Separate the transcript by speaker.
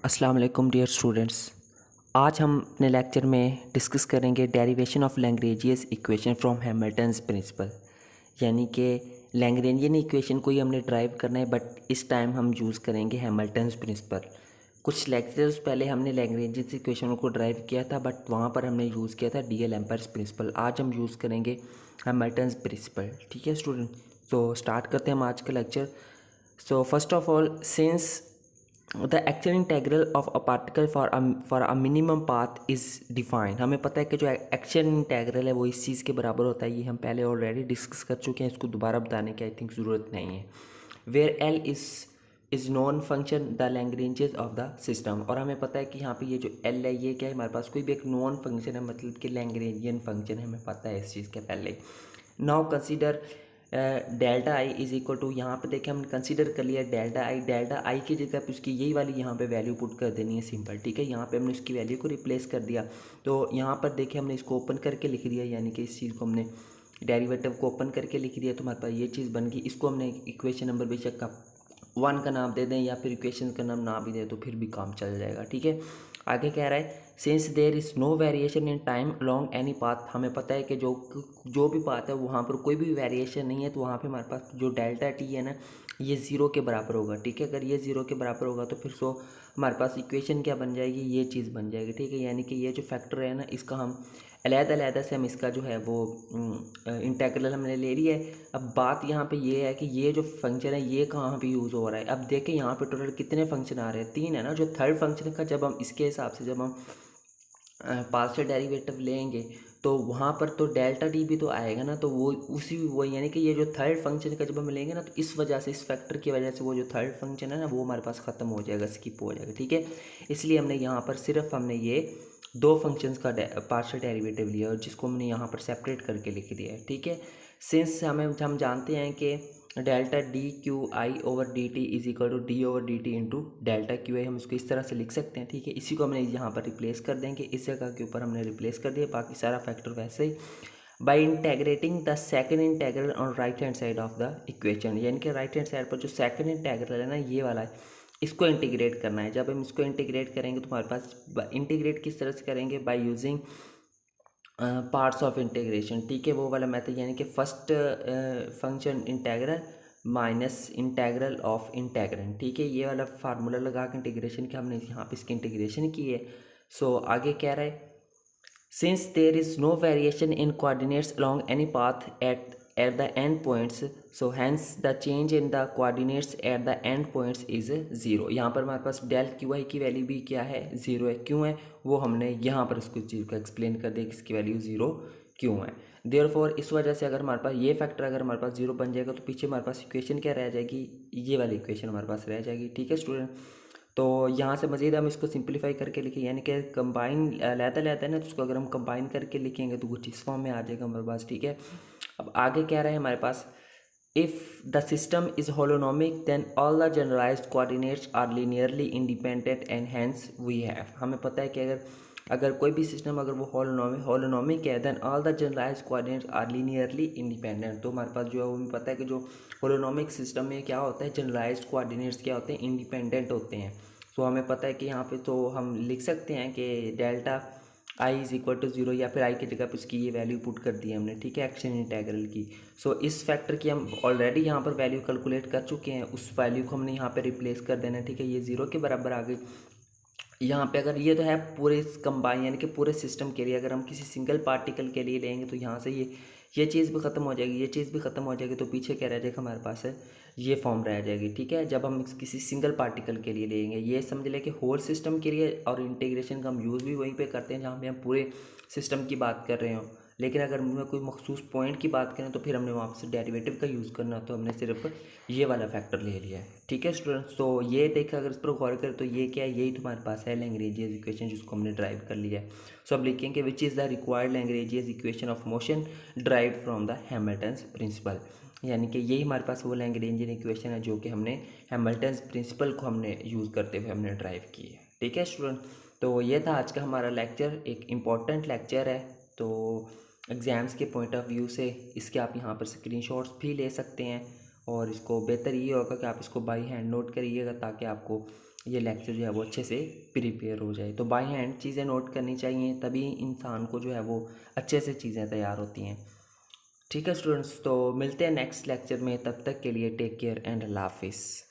Speaker 1: अस्सलाम वालेकुम dear students. आज हम अपने लेक्चर में डिस्कस करेंगे derivation of Lagrange's equation from Hamilton's principle. यानी कि लैग्रेंजियन इक्वेशन को ही हमने ड्राइव करना है, बट इस टाइम हम यूज़ करेंगे हैमिल्टन्स प्रिंसिपल। कुछ लेक्चर्स पहले हमने लैग्रेंजियस इक्वेशन को ड्राइव किया था, बट वहाँ पर हमने यूज़ किया था डी एल एम्पर्स प्रिंसिपल। आज हम यूज़ करेंगे हैमिल्टन्स प्रिंसिपल। ठीक है स्टूडेंट, तो स्टार्ट करते हैं हम आज का lecture. So first of all, since the actual integral of a particle for a minimum path is defined. हमें पता है कि जो एक्चुअल इंटेग्रल है वो इस चीज़ के बराबर होता है। ये हम पहले ऑलरेडी डिस्कस कर चुके हैं, इसको दोबारा बताने की आई थिंक ज़रूरत नहीं है। Where L is known function the Lagrange's of the system. और हमें पता है कि यहाँ पे ये जो एल है ये क्या है, हमारे पास कोई भी एक नॉन फंक्शन है, मतलब कि लैग्रेंजियन फंक्शन है, हमें पता है इस चीज़ के पहले। Now consider delta I is equal to, यहाँ पे देखें हमने कंसीडर कर लिया डेल्टा आई की जगह पे उसकी यही वाली यहाँ पे वैल्यू पुट कर देनी है, सिंपल। ठीक है, यहाँ पे हमने उसकी वैल्यू को रिप्लेस कर दिया। तो यहाँ पर देखिए हमने इसको ओपन करके लिख दिया, यानी कि इस चीज़ को हमने डेरिवेटिव को ओपन करके लिख दिया, तो हमारे पास ये चीज़ बन गई। इसको हमने इक्वेशन नंबर बेशक का 1 का नाम दे दें या फिर इक्वेशन का नाम ना भी दें तो फिर भी काम चल जाएगा। ठीक है, आगे कह रहा है since there is no variation in time long any path. हमें पता है कि जो भी पाथ है वहाँ पर कोई भी वेरिएशन नहीं है, तो वहाँ पे हमारे पास जो डेल्टा टी है ना, ये ज़ीरो के बराबर होगा। ठीक है, अगर ये ज़ीरो के बराबर होगा तो फिर हमारे पास इक्वेशन क्या बन जाएगी, ये चीज़ बन जाएगी। ठीक है, यानी कि ये जो फैक्टर है ना, इसका हम अलग-अलग से हम इसका जो है वो इंटेग्रल हमने ले लिया है। अब बात यहाँ पे ये है कि ये जो फंक्शन है ये कहाँ पे यूज़ हो रहा है। अब देखें यहाँ पे टोटल कितने फंक्शन आ रहे हैं, 3 है ना। जो थर्ड फंक्शन का जब हम इसके हिसाब से जब हम पार्शियल डेरिवेटिव लेंगे तो वहाँ पर तो डेल्टा टी भी तो आएगा ना, तो वो यानी कि ये जो थर्ड फंक्शन का जब हम लेंगे ना, तो इस वजह से, इस फैक्टर की वजह से वो जो थर्ड फंक्शन है ना वो हमारे पास ख़त्म हो जाएगा, स्किप हो जाएगा। ठीक है, इसलिए हमने यहाँ पर सिर्फ हमने ये दो फंक्शंस का पार्शियल डेरिवेटिव लिया और जिसको हमने यहाँ पर सेपरेट करके लिख दिया है। ठीक है, सिंस हम जानते हैं कि delta D Q I over D T is equal to D over D T into delta Q I, हम इसको इस तरह से लिख सकते हैं। ठीक है, इसी को हमने यहाँ पर रिप्लेस कर देंगे, इस जगह के ऊपर हमने रिप्लेस कर दिया, बाकी सारा फैक्टर वैसे ही। By integrating the second integral on right hand side of the equation, यानी कि राइट हैंड साइड पर जो सेकंड इंटेग्रल है ना ये वाला है, इसको इंटीग्रेट करना है। जब हम इसको इंटीग्रेट करेंगे तो हमारे पास इंटीग्रेट किस तरह से करेंगे, by using parts of integration. ठीक है, वो वाला मेथड, यानी कि first function integral minus integral of integrand. ठीक है, ये वाला फार्मूला लगा के इंटीग्रेशन के हमने यहाँ पे इसकी इंटीग्रेशन की है। सो आगे कह रहा है since there is no variation in coordinates along any path at the end points, so hence the change in the coordinates at the end points is zero. यहाँ पर हमारे पास डेल क्यू आई की वैल्यू भी क्या है, zero है। क्यों है वो हमने यहाँ पर उसको चीज़ को एक्सप्लेन कर दिया कि इसकी वैल्यू ज़ीरो क्यों है। देयरफॉर इस वजह से अगर हमारे पास ये फैक्टर अगर हमारे पास ज़ीरो बन जाएगा तो पीछे हमारे पास इक्वेशन क्या रह जाएगी, ये वाली इक्वेशन हमारे पास रह जाएगी। ठीक है स्टूडेंट, तो यहाँ से मज़ीद हम इसको सिंपलीफाई करके लिखें, यानी कि कंबाइन लेता है ना, तो उसको अगर हम कंबाइन करके लिखेंगे तो कुछ इस फॉर्म में आ जाएगा हमारे पास। ठीक है, अब आगे क्या रहा है हमारे पास, if the system is holonomic then all the generalised coordinates are linearly independent and hence we have. हमें पता है कि अगर कोई भी सिस्टम अगर वो होलोनोमिक है then all the generalised coordinates are linearly independent. तो हमारे पास जो है वो हमें पता है कि जो होलोनोमिक सिस्टम में क्या होता है, जनरलाइज्ड कोऑर्डिनेट्स क्या होते हैं, इंडिपेंडेंट होते हैं। तो हमें पता है कि यहाँ पे तो हम लिख सकते हैं कि delta I is equal to zero, या फिर आई की जगह पर उसकी ये वैल्यू पुट कर दी हमने। ठीक है, एक्शन इंटेग्रल की। सो इस फैक्टर की हम ऑलरेडी यहाँ पर वैल्यू कैलकुलेट कर चुके हैं, उस वैल्यू को हमने यहाँ पे रिप्लेस कर देना है। ठीक है, ये ज़ीरो के बराबर आ गई। यहाँ पे अगर ये तो है पूरे कंबाइन, यानी कि पूरे सिस्टम के लिए, अगर हम किसी सिंगल पार्टिकल के लिए लेंगे तो यहाँ से ये चीज़ भी ख़त्म हो जाएगी, ये चीज़ भी ख़त्म हो जाएगी, तो पीछे क्या रह जाएगा हमारे पास है, ये फॉर्म रह जाएगी। ठीक है, जब हम किसी सिंगल पार्टिकल के लिए लेंगे, ये समझ लें कि होल सिस्टम के लिए, और इंटीग्रेशन का हम यूज़ भी वहीं पे करते हैं जहाँ पे हम पूरे सिस्टम की बात कर रहे हो। लेकिन अगर मैं कोई मखसूस पॉइंट की बात करें तो फिर हमने वहाँ से डेरिवेटिव का यूज़ करना, तो हमने सिर्फ ये वाला फैक्टर ले लिया है। ठीक है स्टूडेंट्स, तो ये देखा अगर इस पर गौर करें तो ये क्या है, यही तुम्हारे पास है लैग्रेंजियस इक्वेशन जिसको हमने ड्राइव कर लिया है। सो अब लिखेंगे which is the required Lagrange's equation of motion derived from the Hamilton's principle, यानी कि यही हमारे पास वो लैग्रेंजियन इक्वेशन है जो कि हमने हैमिल्टन्स प्रिंसिपल को हमने यूज़ करते हुए हमने ड्राइव की है। ठीक है स्टूडेंट, तो ये था आज का हमारा लेक्चर, एक इम्पॉर्टेंट लेक्चर है। तो एग्ज़ाम्स के पॉइंट ऑफ व्यू से इसके आप यहाँ पर स्क्रीनशॉट्स भी ले सकते हैं, और इसको बेहतर ये होगा कि आप इसको बाई हैंड नोट करिएगा ताकि आपको ये लेक्चर जो है वो अच्छे से प्रिपेयर हो जाए। तो बाय हैंड चीज़ें नोट करनी चाहिए, तभी इंसान को जो है वो अच्छे से चीज़ें तैयार होती हैं। ठीक है स्टूडेंट्स, तो मिलते हैं नेक्स्ट लेक्चर में, तब तक के लिए टेक केयर एंड अल्लाह हाफिज़।